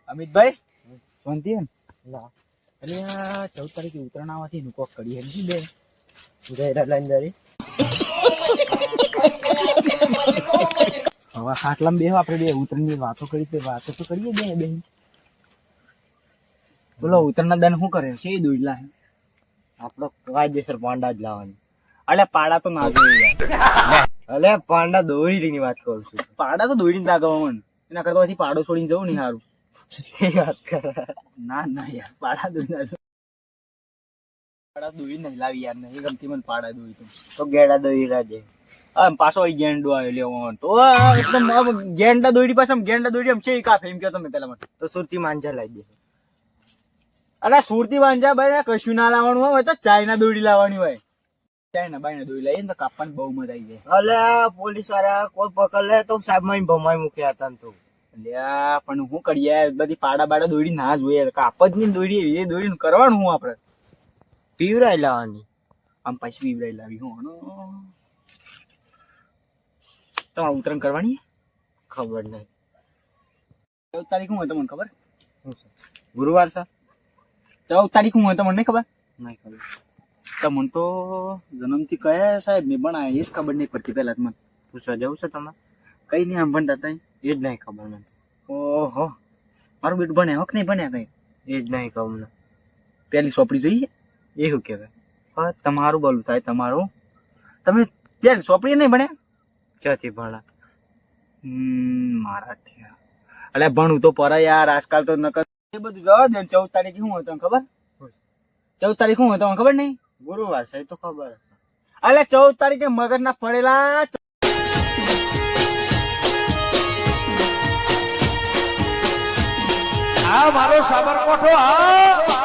અમિતભાઈ શાંતિ એમ ના એટલે આ 14 તારીખે ઉત્તરાયણ આવવાથી નું કોક કરી હેમ બે ઉધાયરા લઈને જરી હવે ખાટલામાં બેહો આપણે બે ઉત્તરાયણની વાતો કરી તે વાતો તો કરીએ બે બોલો ઉત્તરાયણના દન શું કરે છે દોડલા આપણો કાયદેસર પાંડા જ લાવવાની અલે પાડા તો ના જોઈએ અલે પાંડા દોરીની વાત કરું છું પાડા તો દોરીને લાગવા મને એના કરતા પછી પાડો છોડીને જવું નહીં સારું વાત કર ના યાર પાડા દોરી ના પાડા દોરી નહીં લાવી યાર નહીં ગમતી મને પાડા દોરી તો ગેડા દોરી રાજે પાછો ગેંડો આવ્યો લેવો તો એકદમ ગેંડા દોરી પાછા ગેંડા દોરી આમ છે કાફે એમ કહો તમે પેલા માટે તો સુરતી માંજા લાવી દે અરે સુરતી માંજા ભાઈ કશું ના લાવવાનું હોય તો ચાઇના દોરી લાવવાની હોય ચાઇના બાયના દોરી લાવીએ ને તો કાપવાની બહુ મજા આવી જાય અલે પોલીસ વાળા કોઈ પકડ લે તો સાહેબ માં ભમાઈ મૂક્યા હતા તો અલ્યા પણ શું કરીએ બધી પાડા બાડા દોરી ના જોઈએ કાપ જ નહીં દોરી એ દોરી કરવાનું હું આપડે પીવરાઈ લાવવાની આમ પાછી પીવરાઈ લાવી હું તમારે ઉત્તરાયણ કરવાની ખબર નહીં 14 તારીખ શું હોય તમને ખબર ગુરુવાર છે 14 તારીખ શું હોય તમને નહીં ખબર નહીં ખબર તમને તો જન્મથી કયા સાહેબ ને પણ એ જ ખબર નહીં પડતી પેલા મને પૂછવા જવું છે તમારે કઈ નહીં આમ ભણતા હતા એ જ નહીં ખબર મને ઓહો મારું બેટું ભણ્યા હોક નહીં ભણ્યા કઈ એ જ નહીં ખબર મને પેલી સોપડી જોઈએ એ શું કહેવાય તમારું બોલું થાય તમારું તમે પેલી સોપડી નહીં ભણ્યા ક્યાંથી ભણા મારા એટલે ભણું તો પર યાર આજકાલ તો નકર એ બધું જવા દે 14 તારીખે શું હોય તમને ખબર 14 તારીખ શું હોય તમને ખબર નહીં ગુરુવાર છે તો ખબર એટલે 14 તારીખે મગજ ના ફરેલા આ મારો સાબરકોઠો આ